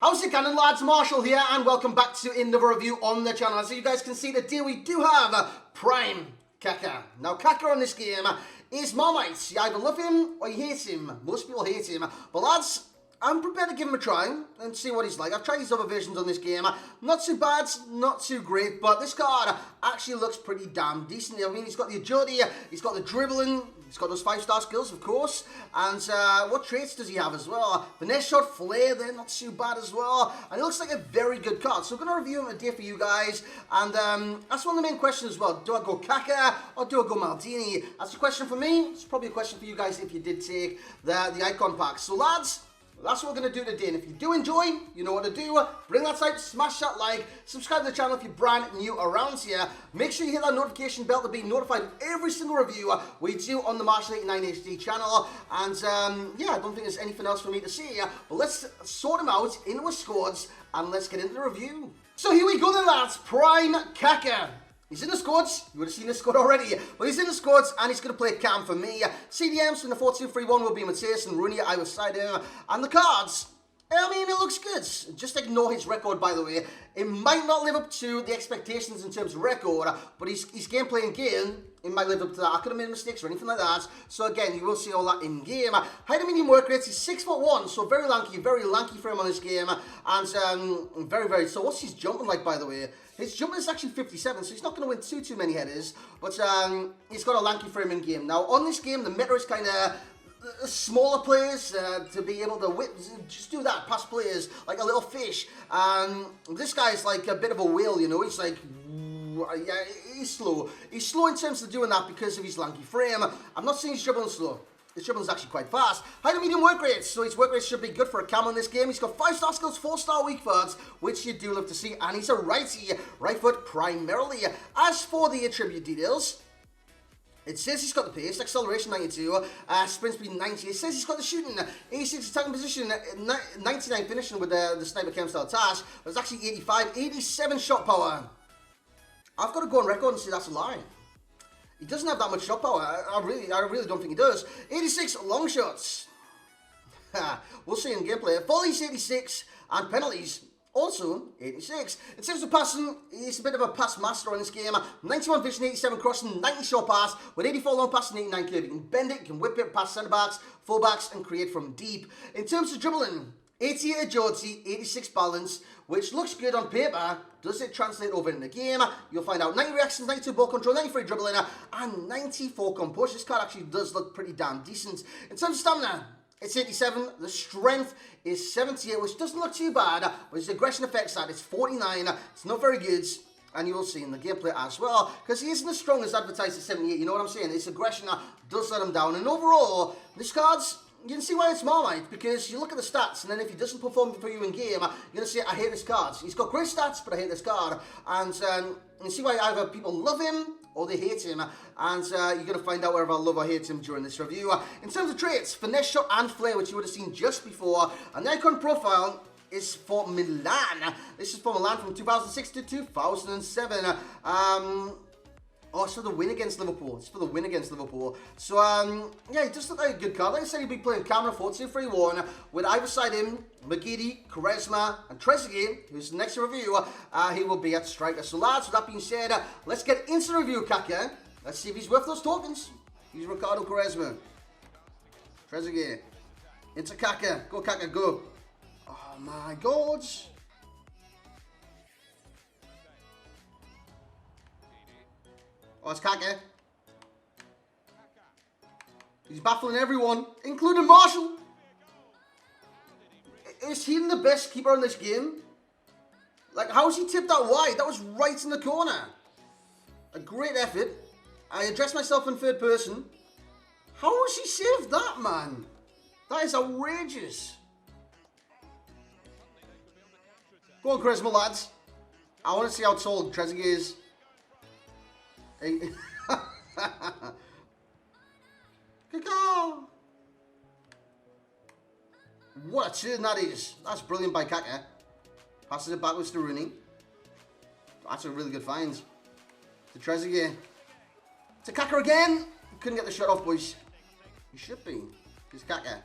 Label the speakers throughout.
Speaker 1: How's it going, lads? Marshall here, and welcome back to another review on the channel. As you guys can see, today we do have Prime Kaka. Now, Kaka on this game is Marmite. You either love him or you hate him. Most people hate him. But lads, I'm prepared to give him a try and see what he's like. I've tried these other versions on this game. Not too bad, not too great, but this card actually looks pretty damn decent. I mean, he's got the agility, he's got the dribbling, he's got those 5-star skills, of course. And what traits does he have as well? Finesse shot, flair, they're not too bad as well. And it looks like a very good card. So I'm going to review him today for you guys. And that's one of the main questions as well. Do I go Kaka or do I go Maldini? That's a question for me. It's probably a question for you guys if you did take the icon pack. So lads, that's what we're going to do today, and if you do enjoy, you know what to do. Bring that type, smash that like, subscribe to the channel if you're brand new around here. Make sure you hit that notification bell to be notified of every single review we do on the Marshall 89 HD channel. And yeah, I don't think there's anything else for me to say, but let's sort them out into our squads and let's get into the review. So here we go then, lads. Prime Kaka. He's in the squads. You would have seen the squad already. But he's in the squads and he's going to play cam for me. CDMs in the 4-2-3-1 will be Matthias and Rooney either side of him. And the cards, I mean, it looks good. Just ignore his record, by the way. It might not live up to the expectations in terms of record, but his gameplay in game, it might live up to that. I could have made mistakes or anything like that. So again, you will see all that in game. Height and medium work rates, he's 6'1", so very lanky frame on this game. And very, so what's his jumping like, by the way? His jumping is actually 57, so he's not going to win too many headers. But he's got a lanky frame in game. Now, on this game, the meta is kind of smaller players to be able to whip, just do that, pass players like a little fish. This guy's like a bit of a whale, you know. He's like, yeah, he's slow. He's slow in terms of doing that because of his lanky frame. I'm not saying he's dribbling slow. His dribbling is actually quite fast. High to medium work rates, so his work rates should be good for a cam in this game. He's got 5-star skills, 4-star weak foots, which you do love to see, and he's a righty, right foot primarily. As for the attribute details, it says he's got the pace, acceleration 92, sprint speed 90. It says he's got the shooting, 86 attacking position, 99 finishing with the sniper cam style task, but it's actually 85, 87 shot power. I've got to go on record and say that's a lie. He doesn't have that much shot power. I really don't think he does. 86 long shots. We'll see in gameplay. Volleys 86 and penalties also 86. In terms of passing, he's a bit of a pass master on this game. 91 vision, 87 crossing, 90 short pass with 84 long pass and 89 curve. You can bend it, you can whip it past centre backs, full backs, and create from deep. In terms of dribbling, 88 agility, 86 balance, which looks good on paper. Does it translate over in the game? You'll find out. 90 reactions, 92 ball control, 93 dribbling, and 94 composure. This card actually does look pretty damn decent. In terms of stamina, it's 87. The strength is 78, which doesn't look too bad. But his aggression effect side, it's 49. It's not very good. And you will see in the gameplay as well, because he isn't as strong as advertised at 78. You know what I'm saying? His aggression does let him down. And overall, this card's, you can see why it's Marmite, because you look at the stats, and then if he doesn't perform for you in game, you're going to say, I hate this card. He's got great stats, but I hate this card. And you see why either people love him or they hate him. And you're going to find out whether I love or hate him during this review. In terms of traits, finesse shot and flair, which you would have seen just before. And the icon profile is for Milan. This is for Milan from 2006 to 2007. Oh, it's for the win against Liverpool. It's for the win against Liverpool. So, yeah, he does look like a good card. Like I said, he'll be playing Cameron 4-2-3-1 with either side him, McGeady, Quaresma, and Trezeguet, who's the next review. He will be at striker. So, lads, with that being said, let's get into the review of Kaka. Let's see if he's worth those tokens. He's Ricardo Quaresma. Trezeguet. Into Kaka. Go, Kaka, go. Oh, my God. Oh, it's Kaka. He's baffling everyone, including Marshall. Is he the best keeper in this game? Like, how has he tipped that wide? That was right in the corner. A great effort. I addressed myself in third person. How has he saved that, man? That is outrageous. Go on, Charisma, lads. I want to see how tall Trezeguet is. Kaka! What a turn that is. That's brilliant by Kaka. Passes it backwards to Rooney. That's a really good find. To Trezeguet. To Kaka again. Couldn't get the shot off, boys. He should be. It's Kaka.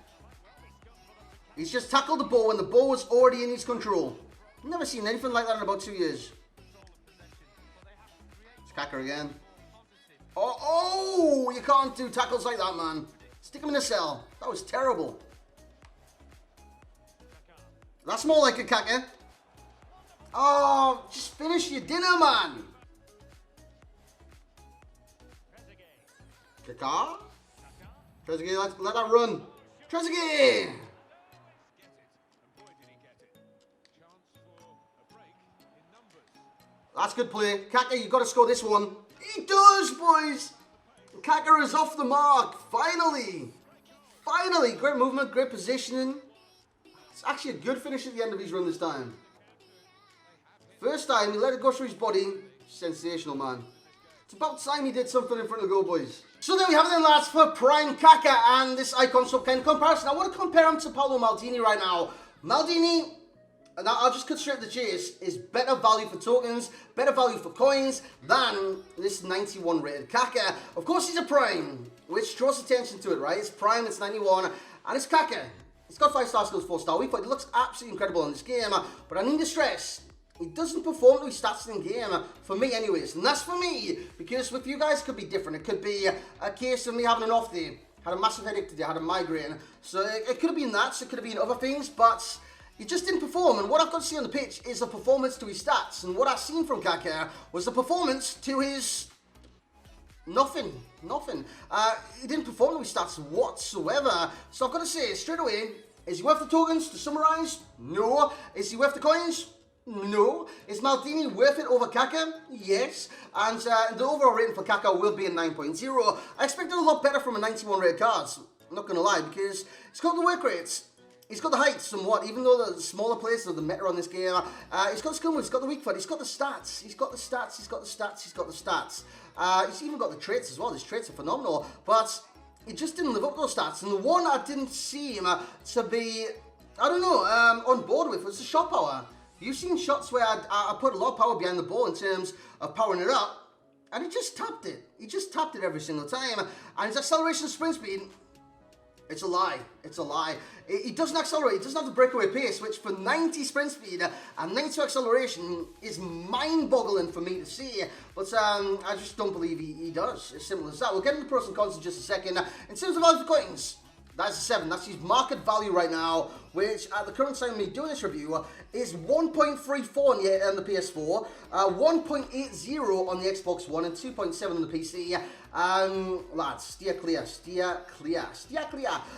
Speaker 1: He's just tackled the ball when the ball was already in his control. Never seen anything like that in about 2 years. It's Kaka again. Oh, you can't do tackles like that, man. Stick him in a cell. That was terrible. That's more like a Kaka. Oh, just finish your dinner, man. Kaka. Trezeguet, let that run. Trezeguet. That's good play. Kaka, you've got to score this one. He does, boys. Kaka is off the mark. Finally. Finally. Great movement, great positioning. It's actually a good finish at the end of his run this time. First time, he let it go through his body. Sensational, man. It's about time he did something in front of the goal, boys. So there we have it then, lads, for Prime Kaka and this Icon Sub kind of comparison. I want to compare him to Paolo Maldini right now. Maldini, and I'll just cut straight to the chase, is better value for tokens, better value for coins than this 91 rated Kaka. Of course, he's a Prime, which draws attention to it, right? It's Prime, it's 91, and it's Kaka. He's got 5-star skills, 4-star weak, but he looks absolutely incredible in this game. But I need to stress, he doesn't perform to his stats in game, for me anyways. And that's for me, because with you guys it could be different. It could be a case of me having an off day, had a massive headache today, had a migraine. So it could have been that, so it could have been other things, but he just didn't perform. And what I've got to see on the pitch is a performance to his stats. And what I've seen from Kaka was the performance to his nothing. He didn't perform to his stats whatsoever. So I've got to say straight away, is he worth the tokens to summarise? No. Is he worth the coins? No. Is Maldini worth it over Kaka? Yes. And the overall rating for Kaka will be a 9.0. I expected a lot better from a 91 rated cards. I'm not going to lie, because he's got the work rates. He's got the height somewhat, even though the smaller players are the meta on this game. He's got the skill moves, he's got the weak foot, he's got the stats. He's got the stats. He's even got the traits as well. His traits are phenomenal. But he just didn't live up to those stats. And the one I didn't see him to be, I don't know, on board with was the shot power. You've seen shots where I put a lot of power behind the ball in terms of powering it up, and he just tapped it. He just tapped it every single time. And his acceleration sprint speed, it's a lie. It's a lie. He doesn't accelerate. He doesn't have the breakaway pace, which for 90 sprint speed and 92 acceleration is mind-boggling for me to see. But I just don't believe he does. As simple as that. We'll get into pros and cons in just a second. In terms of value for coins, that's a 7. That's his market value right now, which at the current time of me doing this review is 1.34 on the PS4, 1.80 on the Xbox One, and 2.7 on the PC. Lads, steer clear.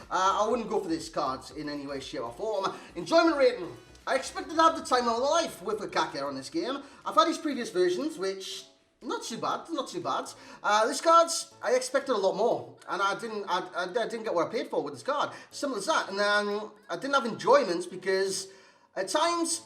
Speaker 1: I wouldn't go for this card in any way, shape or form. Enjoyment rating. I expected to have the time of my life with the Kaka on this game. I've had his previous versions, which not too bad. This card's, I expected a lot more, and I didn't get what I paid for with this card. Simple as that. And then I didn't have enjoyment because at times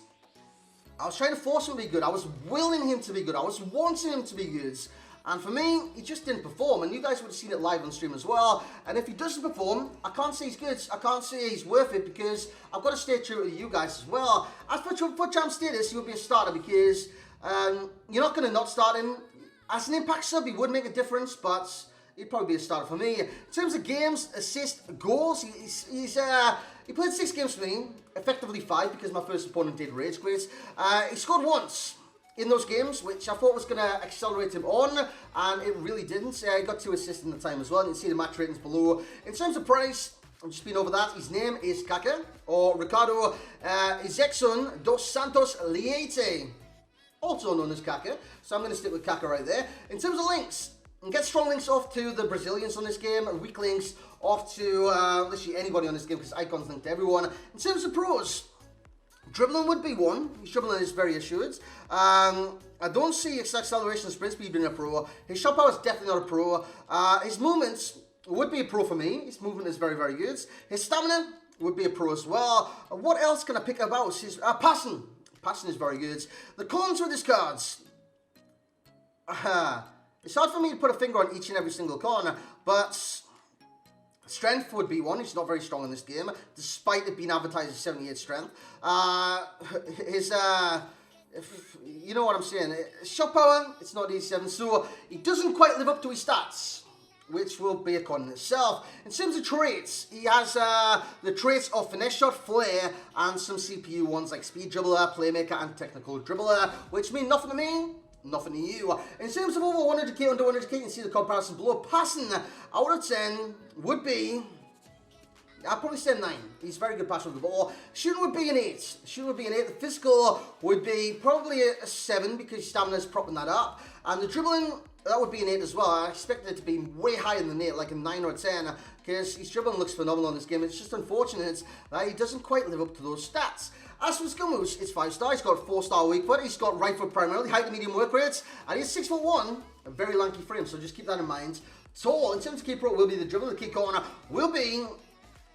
Speaker 1: I was trying to force him to be good. I was willing him to be good. I was wanting him to be good. And for me, he just didn't perform. And you guys would have seen it live on stream as well. And if he doesn't perform, I can't say he's good. I can't say he's worth it because I've got to stay true to you guys as well. As for champ status, he would be a starter because you're not going to not start him. As an impact sub, he would make a difference, but he'd probably be a starter for me. In terms of games, assists, goals, he played 6 games for me, effectively 5 because my first opponent did rage quit. He scored once in those games, which I thought was going to accelerate him on, and it really didn't. He got 2 assists in the time as well. You can see the match ratings below. In terms of price, I've just been over that. His name is Kaka, or Ricardo Ikson dos Santos Leite, also known as Kaka, so I'm going to stick with Kaka right there. In terms of links, you can get strong links off to the Brazilians on this game, and weak links off to literally anybody on this game, because Icon's linked to everyone. In terms of pros, dribbling would be one. His dribbling is very assured. I don't see his acceleration and sprint speed being a pro. His shot power is definitely not a pro. His movements would be a pro for me. His movement is very, very good. His stamina would be a pro as well. What else can I pick about? His passing. Passing is very good. The cons with this cards. It's hard for me to put a finger on each and every single con, but strength would be one. He's not very strong in this game, despite it being advertised as 78 strength. You know what I'm saying. Shot power, it's not 87, so he doesn't quite live up to his stats. which will be a con in itself. In terms of traits, he has the traits of finesse shot, flair, and some CPU ones like speed dribbler, playmaker, and technical dribbler, which mean nothing to me, nothing to you. In terms of over 100k, under 100k, you can see the comparison below. Passing out of 10 would be, I'd probably say 9. He's very good passer with the ball. Shooting would be an 8. Shooting would be an 8. The physical would be probably a 7 because stamina's propping that up. And the dribbling, that would be an 8 as well. I expected it to be way higher than 8, like a 9 or a 10, because his dribbling looks phenomenal in this game. It's just unfortunate that he doesn't quite live up to those stats. As for his skill moves, it's 5-star. He's got 4-star weak foot. He's got right foot primarily, height and medium work rates, and he's 6'1", a very lanky frame. So just keep that in mind. Tall, in terms of key pro, will be the dribbling. The key corner will be,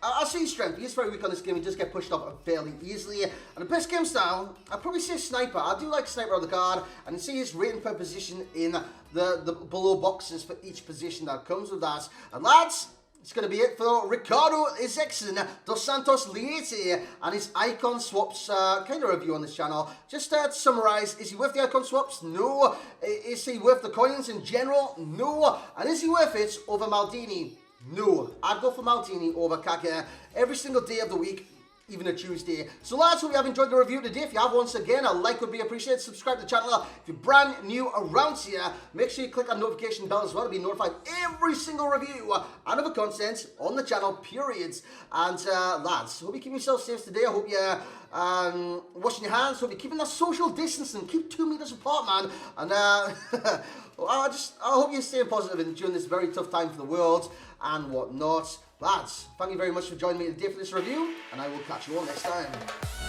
Speaker 1: I'll say his strength. He is very weak on this game. He does get pushed off fairly easily. And the best game style, I'd probably say sniper. I do like sniper on the card. And you see his rating per position in the below boxes for each position that comes with that. And lads, it's going to be it for Ricardo Ikson dos Santos Liete and his icon swaps kind of review on this channel. Just to summarize, is he worth the icon swaps? No. Is he worth the coins in general? No. And is he worth it over Maldini? No. I'd go for Maldini over Kaka every single day of the week, even a Tuesday. So lads, hope you have enjoyed the review today. If you have, once again, a like would be appreciated. Subscribe to the channel. If you're brand new around here, make sure you click on the notification bell as well to be notified every single review and other content on the channel, periods. And lads, hope you keep yourself safe today. I hope you're washing your hands. Hope you're keeping that social distancing. Keep 2 meters apart, man. And I hope you're staying positive during this very tough time for the world and whatnot. Lads, thank you very much for joining me today for this review, and I will catch you all next time.